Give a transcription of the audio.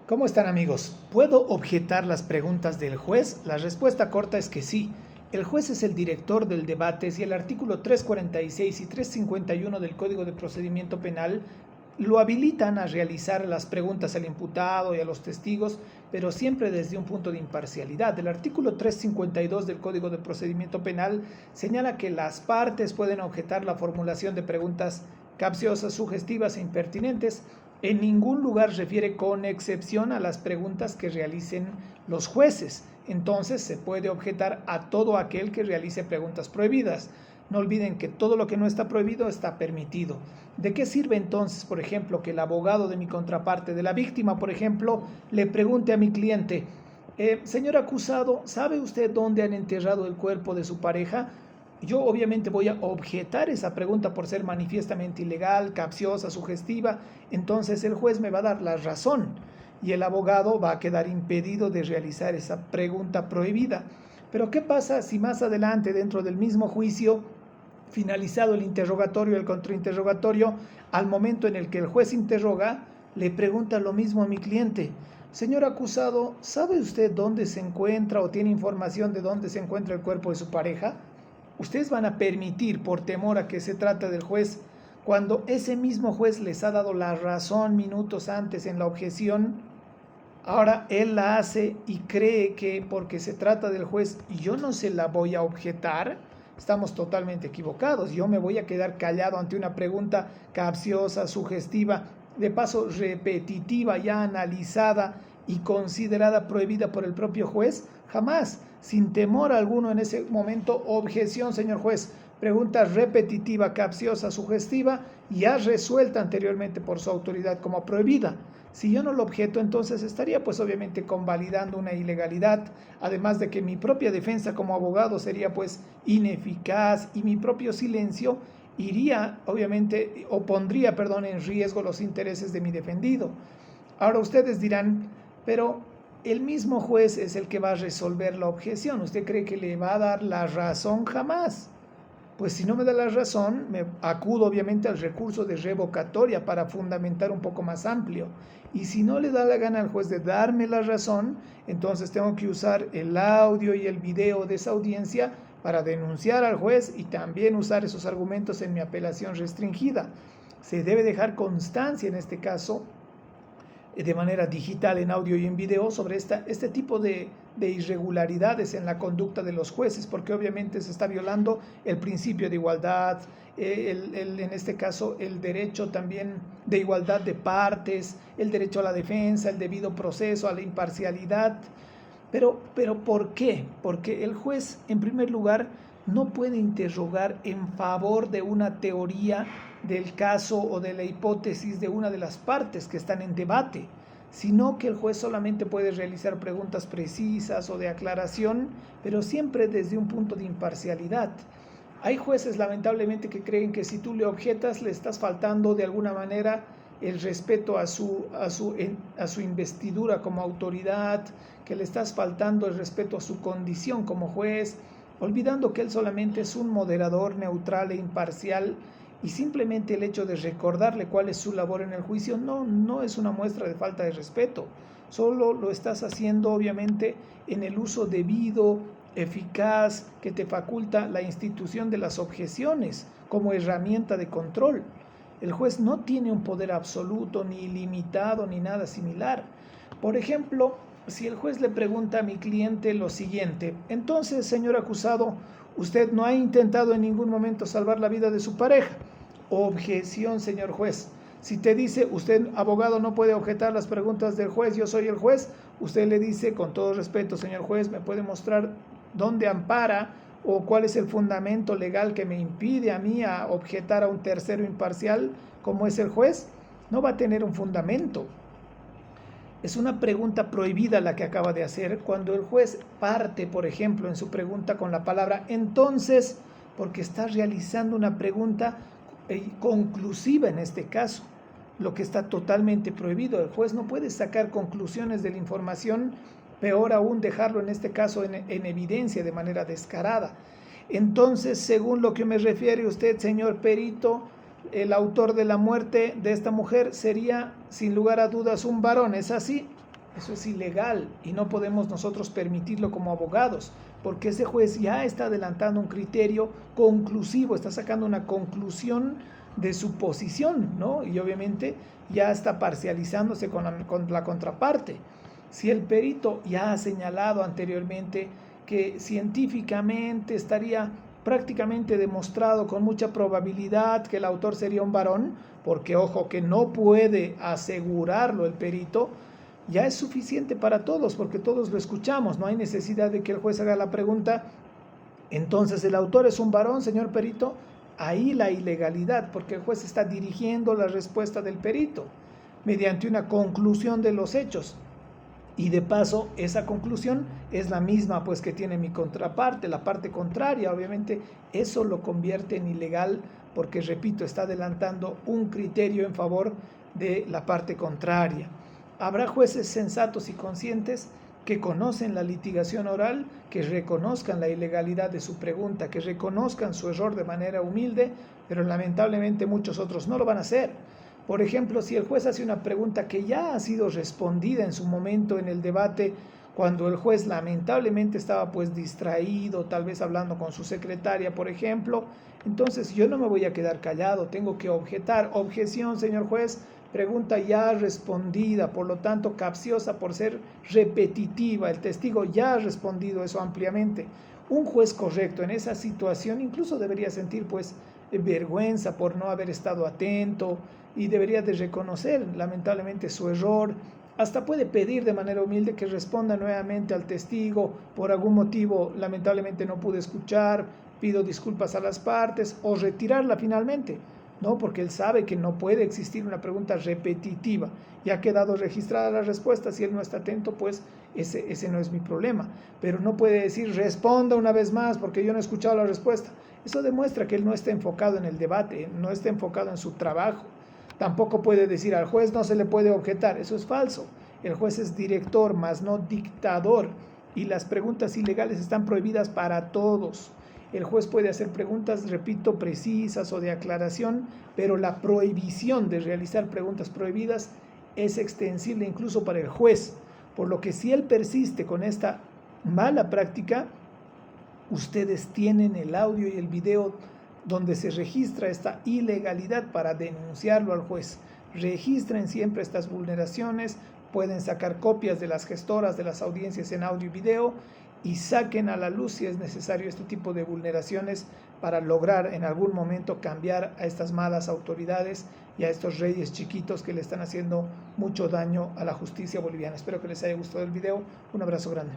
¿Cómo están, amigos? ¿Puedo objetar las preguntas del juez? La respuesta corta es que sí. El juez es el director del debate y el artículo 346 y 351 del Código de Procedimiento Penal lo habilitan a realizar las preguntas al imputado y a los testigos, pero siempre desde un punto de imparcialidad. El artículo 352 del Código de Procedimiento Penal señala que las partes pueden objetar la formulación de preguntas capciosas, sugestivas e impertinentes. En ningún lugar refiere con excepción a las preguntas que realicen los jueces. Entonces se puede objetar a todo aquel que realice preguntas prohibidas. No olviden que todo lo que no está prohibido está permitido. ¿De qué sirve entonces, por ejemplo, que el abogado de mi contraparte, de la víctima, por ejemplo, le pregunte a mi cliente, señor acusado, ¿sabe usted dónde han enterrado el cuerpo de su pareja? Yo obviamente voy a objetar esa pregunta por ser manifiestamente ilegal, capciosa, sugestiva. Entonces el juez me va a dar la razón y el abogado va a quedar impedido de realizar esa pregunta prohibida. Pero ¿qué pasa si más adelante, dentro del mismo juicio, finalizado el interrogatorio, el contrainterrogatorio, al momento en el que el juez interroga, le pregunta lo mismo a mi cliente? Señor acusado, ¿sabe usted dónde se encuentra o tiene información de dónde se encuentra el cuerpo de su pareja? Ustedes van a permitir, por temor a que se trate del juez, cuando ese mismo juez les ha dado la razón minutos antes en la objeción, ahora él la hace y cree que porque se trata del juez yo no se la voy a objetar. Estamos totalmente equivocados. Yo me voy a quedar callado ante una pregunta capciosa, sugestiva, de paso repetitiva, ya analizada y considerada prohibida por el propio juez. Jamás, sin temor alguno en ese momento, objeción, señor juez. Pregunta repetitiva, capciosa, sugestiva, ya resuelta anteriormente por su autoridad como prohibida. Si yo no lo objeto, entonces estaría pues obviamente convalidando una ilegalidad, además de que mi propia defensa como abogado sería pues ineficaz y mi propio silencio iría obviamente o pondría, en riesgo los intereses de mi defendido. Ahora ustedes dirán, pero el mismo juez es el que va a resolver la objeción. ¿Usted cree que le va a dar la razón? Jamás. Pues si no me da la razón, me acudo obviamente al recurso de revocatoria para fundamentar un poco más amplio. Y si no le da la gana al juez de darme la razón, entonces tengo que usar el audio y el video de esa audiencia para denunciar al juez y también usar esos argumentos en mi apelación restringida. Se debe dejar constancia en este caso de manera digital, en audio y en video, sobre este tipo de irregularidades en la conducta de los jueces, porque obviamente se está violando el principio de igualdad, en este caso el derecho también de igualdad de partes, el derecho a la defensa, el debido proceso, a la imparcialidad. Pero ¿por qué? Porque el juez, en primer lugar, no puede interrogar en favor de una teoría del caso o de la hipótesis de una de las partes que están en debate, sino que el juez solamente puede realizar preguntas precisas o de aclaración, pero siempre desde un punto de imparcialidad. Hay jueces lamentablemente que creen que si tú le objetas le estás faltando de alguna manera el respeto a su investidura como autoridad, que le estás faltando el respeto a su condición como juez, olvidando que él solamente es un moderador neutral e imparcial, y simplemente el hecho de recordarle cuál es su labor en el juicio no es una muestra de falta de respeto. Solo lo estás haciendo obviamente en el uso debido, eficaz, que te faculta la institución de las objeciones como herramienta de control. El juez no tiene un poder absoluto, ni ilimitado, ni nada similar. Por ejemplo, si el juez le pregunta a mi cliente lo siguiente: entonces, señor acusado, usted no ha intentado en ningún momento salvar la vida de su pareja. Objeción, señor juez. Si te dice, usted, abogado, no puede objetar las preguntas del juez, yo soy el juez, usted le dice, con todo respeto, señor juez, ¿me puede mostrar dónde ampara o cuál es el fundamento legal que me impide a mí a objetar a un tercero imparcial como es el juez? No va a tener un fundamento. Es una pregunta prohibida la que acaba de hacer cuando el juez parte, por ejemplo, en su pregunta con la palabra entonces, porque está realizando una pregunta conclusiva en este caso, lo que está totalmente prohibido. El juez no puede sacar conclusiones de la información, peor aún dejarlo en este caso en evidencia de manera descarada. Entonces, según lo que me refiere usted, señor perito, el autor de la muerte de esta mujer sería, sin lugar a dudas, un varón, ¿es así? Eso es ilegal y no podemos nosotros permitirlo como abogados, porque ese juez ya está adelantando un criterio conclusivo, está sacando una conclusión de su posición, ¿no? Y obviamente ya está parcializándose con la contraparte. Si el perito ya ha señalado anteriormente que científicamente estaría prácticamente demostrado con mucha probabilidad que el autor sería un varón, porque ojo que no puede asegurarlo el perito, ya es suficiente para todos, porque todos lo escuchamos, no hay necesidad de que el juez haga la pregunta, entonces el autor es un varón, señor perito. Ahí la ilegalidad, porque el juez está dirigiendo la respuesta del perito mediante una conclusión de los hechos. Y de paso, esa conclusión es la misma pues que tiene mi contraparte, la parte contraria. Obviamente eso lo convierte en ilegal porque, repito, está adelantando un criterio en favor de la parte contraria. Habrá jueces sensatos y conscientes que conocen la litigación oral, que reconozcan la ilegalidad de su pregunta, que reconozcan su error de manera humilde, pero lamentablemente muchos otros no lo van a hacer. Por ejemplo, si el juez hace una pregunta que ya ha sido respondida en su momento en el debate, cuando el juez lamentablemente estaba pues distraído, tal vez hablando con su secretaria, por ejemplo, entonces yo no me voy a quedar callado, tengo que objetar. Objeción, señor juez, pregunta ya respondida, por lo tanto capciosa por ser repetitiva. El testigo ya ha respondido eso ampliamente. Un juez correcto en esa situación incluso debería sentir pues vergüenza por no haber estado atento y debería de reconocer lamentablemente su error. Hasta puede pedir de manera humilde que responda nuevamente al testigo, por algún motivo lamentablemente no pude escuchar, pido disculpas a las partes, o retirarla finalmente, ¿no? Porque él sabe que no puede existir una pregunta repetitiva. Ya ha quedado registrada la respuesta, si él no está atento, pues ese no es mi problema. Pero no puede decir, responda una vez más porque yo no he escuchado la respuesta. Eso demuestra que él no está enfocado en el debate, no está enfocado en su trabajo. Tampoco puede decir al juez no se le puede objetar, eso es falso. El juez es director, más no dictador, y las preguntas ilegales están prohibidas para todos. El juez puede hacer preguntas, repito, precisas o de aclaración, pero la prohibición de realizar preguntas prohibidas es extensible incluso para el juez, por lo que si él persiste con esta mala práctica, ustedes tienen el audio y el video donde se registra esta ilegalidad para denunciarlo al juez. Registren siempre estas vulneraciones, pueden sacar copias de las gestoras de las audiencias en audio y video y saquen a la luz si es necesario este tipo de vulneraciones para lograr en algún momento cambiar a estas malas autoridades y a estos reyes chiquitos que le están haciendo mucho daño a la justicia boliviana. Espero que les haya gustado el video. Un abrazo grande.